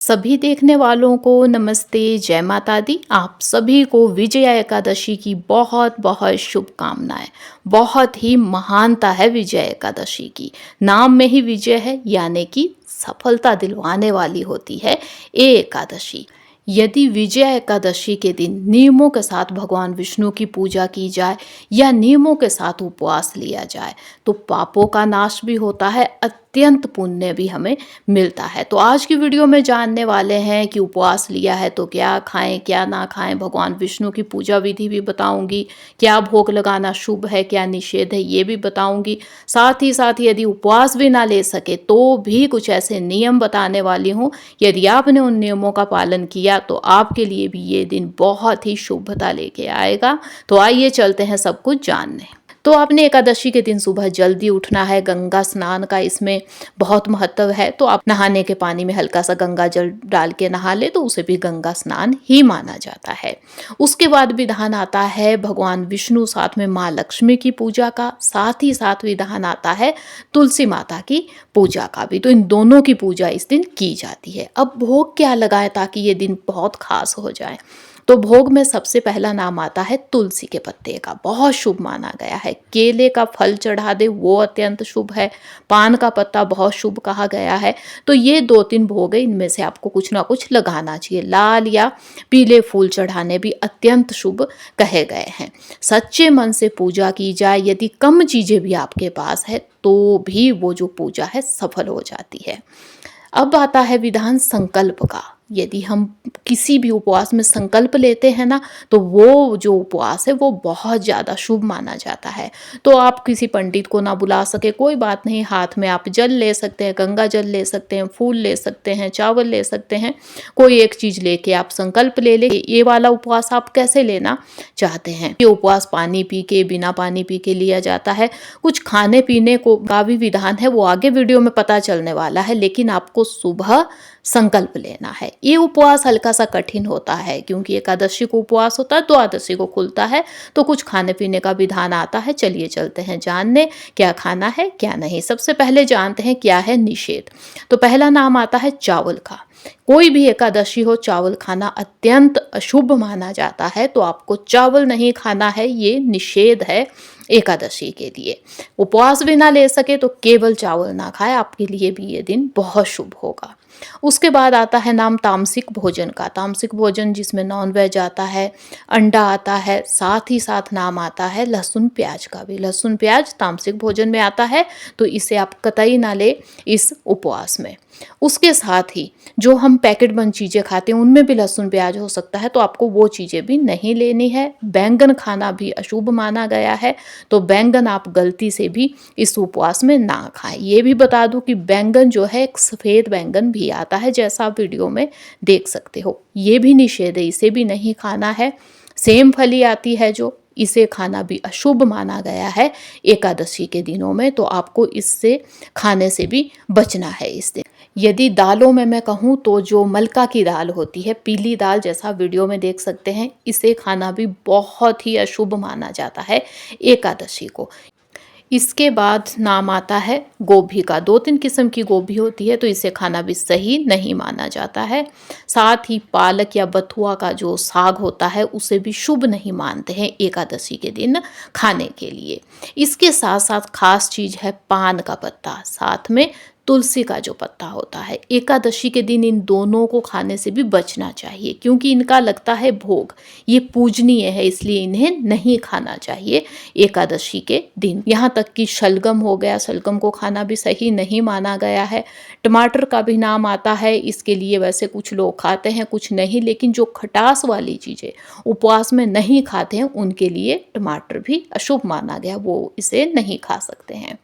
सभी देखने वालों को नमस्ते, जय माता दी। आप सभी को विजया एकादशी की बहुत बहुत शुभकामनाएं। बहुत ही महानता है विजय एकादशी की। नाम में ही विजय है, यानी कि सफलता दिलवाने वाली होती है ये एकादशी। यदि विजया एकादशी के दिन नियमों के साथ भगवान विष्णु की पूजा की जाए या नियमों के साथ उपवास लिया जाए तो पापों का नाश भी होता है, अत्यंत पुण्य भी हमें मिलता है। तो आज की वीडियो में जानने वाले हैं कि उपवास लिया है तो क्या खाएं क्या ना खाएं। भगवान विष्णु की पूजा विधि भी बताऊंगी, क्या भोग लगाना शुभ है क्या निषेध है ये भी बताऊंगी। साथ ही यदि उपवास भी ना ले सके तो भी कुछ ऐसे नियम बताने वाली हूँ। यदि आपने उन नियमों का पालन किया तो आपके लिए भी ये दिन बहुत ही शुभता लेके आएगा। तो आइए चलते हैं सब कुछ जानने। तो आपने एकादशी के दिन सुबह जल्दी उठना है। गंगा स्नान का इसमें बहुत महत्व है। तो आप नहाने के पानी में हल्का सा गंगा जल डाल के नहा ले तो उसे भी गंगा स्नान ही माना जाता है। उसके बाद विधान आता है भगवान विष्णु साथ में माँ लक्ष्मी की पूजा का। साथ ही साथ विधान आता है तुलसी माता की पूजा का भी। तो इन दोनों की पूजा इस दिन की जाती है। अब भोग क्या लगाए ताकि ये दिन बहुत खास हो जाए। तो भोग में सबसे पहला नाम आता है तुलसी के पत्ते का। बहुत शुभ माना गया है। केले का फल चढ़ा दे वो अत्यंत शुभ है। पान का पत्ता बहुत शुभ कहा गया है। तो ये दो तीन भोग है, इनमें से आपको कुछ ना कुछ लगाना चाहिए। लाल या पीले फूल चढ़ाने भी अत्यंत शुभ कहे गए हैं। सच्चे मन से पूजा की जाए, यदि कम चीजें भी आपके पास है तो भी वो जो पूजा है सफल हो जाती है। अब आता है विधान संकल्प का। यदि हम किसी भी उपवास में संकल्प लेते हैं ना तो वो जो उपवास है वो बहुत ज़्यादा शुभ माना जाता है। तो आप किसी पंडित को ना बुला सके कोई बात नहीं, हाथ में आप जल ले सकते हैं, गंगा जल ले सकते हैं, फूल ले सकते हैं, चावल ले सकते हैं। कोई एक चीज़ लेके आप संकल्प ले ले। ये वाला उपवास आप कैसे लेना चाहते हैं। ये उपवास पानी पी के, बिना पानी पी के लिया जाता है। कुछ खाने पीने को का भी विधान है, वो आगे वीडियो में पता चलने वाला है। लेकिन आपको सुबह संकल्प लेना है। ये उपवास हल्का सा कठिन होता है क्योंकि एकादशी को उपवास होता है, द्वादशी को खुलता है। तो कुछ खाने पीने का विधान आता है। चलिए चलते हैं जानने क्या खाना है क्या नहीं। सबसे पहले जानते हैं क्या है निषेध। तो पहला नाम आता है चावल का। कोई भी एकादशी हो, चावल खाना अत्यंत अशुभ माना जाता है। तो आपको चावल नहीं खाना है, ये निषेध है एकादशी के लिए। उपवास भी ना ले सके तो केवल चावल ना खाए, आपके लिए भी ये दिन बहुत शुभ होगा। उसके बाद आता है नाम तामसिक भोजन का। तामसिक भोजन जिसमें नॉनवेज आता है, अंडा आता है, साथ ही साथ नाम आता है लहसुन प्याज का भी। लहसुन प्याज तामसिक भोजन में आता है तो इसे आप कतई ना ले इस उपवास में। उसके साथ ही जो हम पैकेट बंद चीज़ें खाते हैं उनमें भी लहसुन प्याज हो सकता है, तो आपको वो चीज़ें भी नहीं लेनी है। बैंगन खाना भी अशुभ माना गया है। तो बैंगन आप गलती से भी इस उपवास में ना खाएं। ये भी बता दूं कि बैंगन जो है एक सफ़ेद बैंगन भी आता है, जैसा आप वीडियो में देख सकते हो। ये भी निषेध है, इसे भी नहीं खाना है। सेम फली आती है जो, इसे खाना भी अशुभ माना गया है एकादशी के दिनों में। तो आपको इससे खाने से भी बचना है इस दिन। यदि दालों में मैं कहूँ तो जो मलका की दाल होती है, पीली दाल, जैसा वीडियो में देख सकते हैं, इसे खाना भी बहुत ही अशुभ माना जाता है एकादशी को। इसके बाद नाम आता है गोभी का। दो तीन किस्म की गोभी होती है तो इसे खाना भी सही नहीं माना जाता है। साथ ही पालक या बथुआ का जो साग होता है उसे भी शुभ नहीं मानते हैं एकादशी के दिन खाने के लिए। इसके साथ साथ खास चीज़ है पान का पत्ता, साथ में तुलसी का जो पत्ता होता है। एकादशी के दिन इन दोनों को खाने से भी बचना चाहिए क्योंकि इनका लगता है भोग, ये पूजनीय है, इसलिए इन्हें नहीं खाना चाहिए एकादशी के दिन। यहाँ तक कि शलगम हो गया, शलगम को खाना भी सही नहीं माना गया है। टमाटर का भी नाम आता है, इसके लिए वैसे कुछ लोग खाते हैं कुछ नहीं, लेकिन जो खटास वाली चीज़ें उपवास में नहीं खाते हैं उनके लिए टमाटर भी अशुभ माना गया, वो इसे नहीं खा सकते हैं।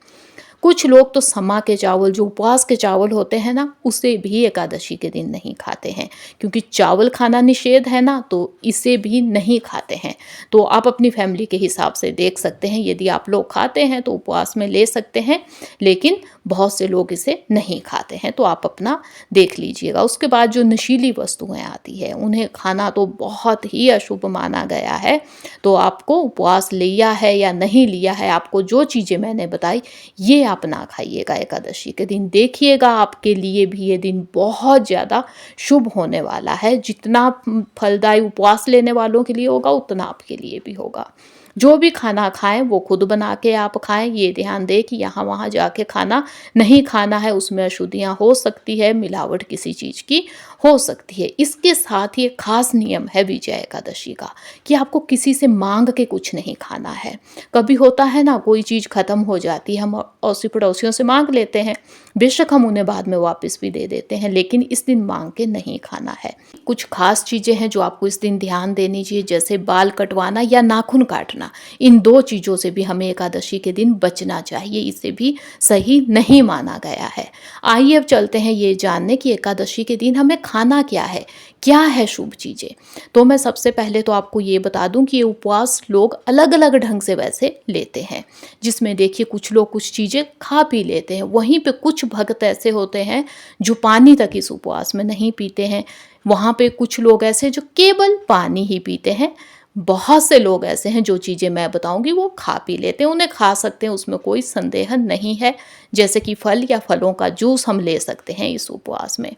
कुछ लोग तो समा के चावल, जो उपवास के चावल होते हैं ना, उसे भी एकादशी के दिन नहीं खाते हैं क्योंकि चावल खाना निषेध है ना, तो इसे भी नहीं खाते हैं। तो आप अपनी फैमिली के हिसाब से देख सकते हैं, यदि आप लोग खाते हैं तो उपवास में ले सकते हैं, लेकिन बहुत से लोग इसे नहीं खाते हैं, तो आप अपना देख लीजिएगा। उसके बाद जो नशीली वस्तुएं आती है उन्हें खाना तो बहुत ही अशुभ माना गया है। तो आपको उपवास लिया है या नहीं लिया है, आपको जो चीज़ें मैंने बताई ये आप ना खाइएगा एकादशी के दिन। देखिएगा आपके लिए भी ये दिन बहुत ज़्यादा शुभ होने वाला है। जितना फलदायी उपवास लेने वालों के लिए होगा उतना आपके लिए भी होगा। जो भी खाना खाएं वो खुद बना के आप खाएं। ये ध्यान दें कि यहाँ वहाँ जाके खाना नहीं खाना है, उसमें अशुद्धियाँ हो सकती है, मिलावट किसी चीज़ की हो सकती है। इसके साथ ही एक खास नियम है विजय एकादशी का कि आपको किसी से मांग के कुछ नहीं खाना है। कभी होता है ना, कोई चीज़ खत्म हो जाती है, हम अड़ोसी पड़ोसियों से मांग लेते हैं, बेशक हम उन्हें बाद में वापस भी दे देते हैं, लेकिन इस दिन मांग के नहीं खाना है। कुछ खास चीज़ें हैं जो आपको इस दिन ध्यान देनी चाहिए, जैसे बाल कटवाना या नाखून काटना। इन दो चीज़ों से भी हमें एकादशी के दिन बचना चाहिए, इसे भी सही नहीं माना गया है। आइए अब चलते हैं ये जानने कि एकादशी के दिन हमें खाना क्या है शुभ चीज़ें। तो मैं सबसे पहले तो आपको ये बता दूं कि ये उपवास लोग अलग अलग ढंग से वैसे लेते हैं, जिसमें देखिए कुछ लोग कुछ चीज़ें खा पी लेते हैं, वहीं पे कुछ भक्त ऐसे होते हैं जो पानी तक इस उपवास में नहीं पीते हैं। वहाँ पे कुछ लोग ऐसे जो केवल पानी ही पीते हैं। बहुत से लोग ऐसे हैं जो चीज़ें मैं बताऊंगी वो खा पी लेते हैं, उन्हें खा सकते हैं, उसमें कोई संदेह नहीं है। जैसे कि फल या फलों का जूस हम ले सकते हैं इस उपवास में।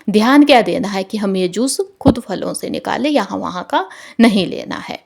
ध्यान क्या देना है कि हम ये जूस खुद फलों से निकालें, यहाँ वहाँ का नहीं लेना है।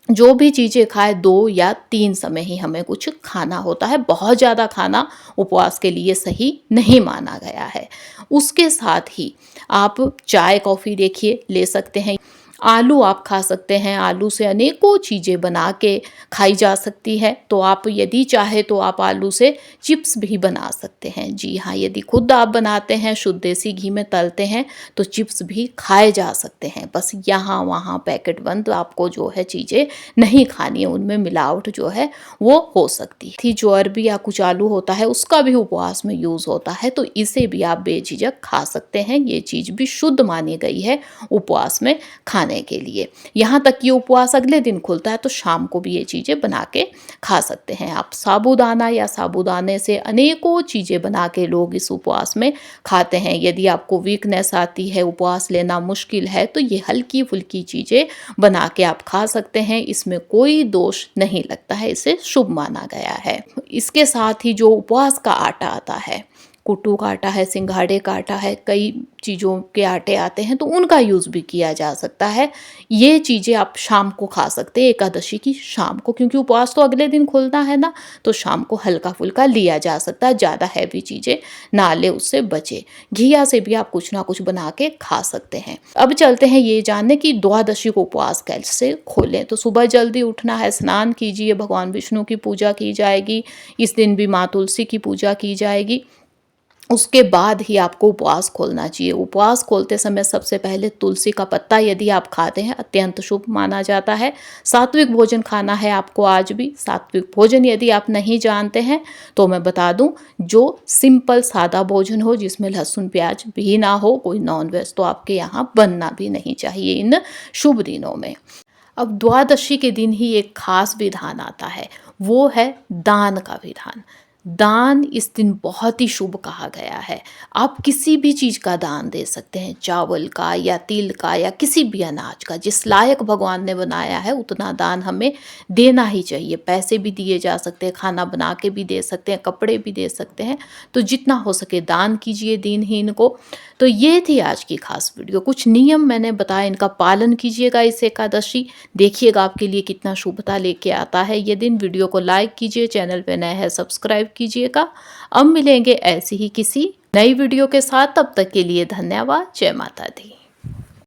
जो भी चीज़ें खाए 2 या 3 समय ही हमें कुछ खाना होता है। बहुत ज़्यादा खाना उपवास के लिए सही नहीं माना गया है। उसके साथ ही आप चाय कॉफ़ी देखिए ले सकते हैं। आलू आप खा सकते हैं, आलू से अनेकों चीज़ें बना के खाई जा सकती है। तो आप यदि चाहे तो आप आलू से चिप्स भी बना सकते हैं। जी हाँ, यदि खुद आप बनाते हैं, शुद्ध देसी घी में तलते हैं, तो चिप्स भी खाए जा सकते हैं। बस यहाँ वहाँ पैकेट बंद आपको जो है चीज़ें नहीं खानी है, उनमें मिलावट जो है वो हो सकती है। जो अरबी या कुछ आलू होता है उसका भी उपवास में यूज़ होता है, तो इसे भी आप बेझिझक खा सकते हैं। ये चीज़ भी शुद्ध मानी गई है उपवास में खाने के लिए। यहाँ तक कि उपवास अगले दिन खुलता है तो शाम को भी ये चीज़ें बना के खा सकते हैं आप। साबूदाना या साबूदाने से अनेकों चीज़ें बना के लोग इस उपवास में खाते हैं। यदि आपको वीकनेस आती है, उपवास लेना मुश्किल है, तो ये हल्की फुल्की चीज़ें बना के आप खा सकते हैं। इसमें कोई दोष नहीं लगता है, इसे शुभ माना गया है। इसके साथ ही जो उपवास का आटा आता है, कुट्टू का आटा है, सिंघाड़े का आटा है, कई चीज़ों के आटे आते हैं, तो उनका यूज़ भी किया जा सकता है। ये चीज़ें आप शाम को खा सकते हैं, एकादशी की शाम को, क्योंकि उपवास तो अगले दिन खुलता है ना, तो शाम को हल्का फुल्का लिया जा सकता है। ज़्यादा हैवी चीज़ें ना ले, उससे बचे। घिया से भी आप कुछ ना कुछ बना के खा सकते हैं। अब चलते हैं ये जानने कि द्वादशी को उपवास कैसे खोलें। तो सुबह जल्दी उठना है, स्नान कीजिए, भगवान विष्णु की पूजा की जाएगी। इस दिन भी माँ तुलसी की पूजा की जाएगी। उसके बाद ही आपको उपवास खोलना चाहिए। उपवास खोलते समय सबसे पहले तुलसी का पत्ता यदि आप खाते हैं अत्यंत शुभ माना जाता है। सात्विक भोजन खाना है आपको आज भी। सात्विक भोजन यदि आप नहीं जानते हैं तो मैं बता दूं, जो सिंपल सादा भोजन हो, जिसमें लहसुन प्याज भी ना हो, कोई नॉनवेज तो आपके यहाँ बनना भी नहीं चाहिए इन शुभ दिनों में। अब द्वादशी के दिन ही एक खास विधान आता है, वो है दान का विधान। दान इस दिन बहुत ही शुभ कहा गया है। आप किसी भी चीज़ का दान दे सकते हैं, चावल का या तिल का या किसी भी अनाज का। जिस लायक भगवान ने बनाया है उतना दान हमें देना ही चाहिए। पैसे भी दिए जा सकते हैं, खाना बना के भी दे सकते हैं, कपड़े भी दे सकते हैं। तो जितना हो सके दान कीजिए दीनहीन को। तो ये थी आज की खास वीडियो। कुछ नियम मैंने बताया, इनका पालन कीजिएगा इस एकादशी। देखिएगा आपके लिए कितना शुभता लेके आता है ये दिन। वीडियो को लाइक कीजिए, चैनल पे नए हैं सब्सक्राइब कीजिएगा। अब मिलेंगे ऐसी ही किसी नई वीडियो के साथ, तब तक के लिए धन्यवाद। जय माता दी।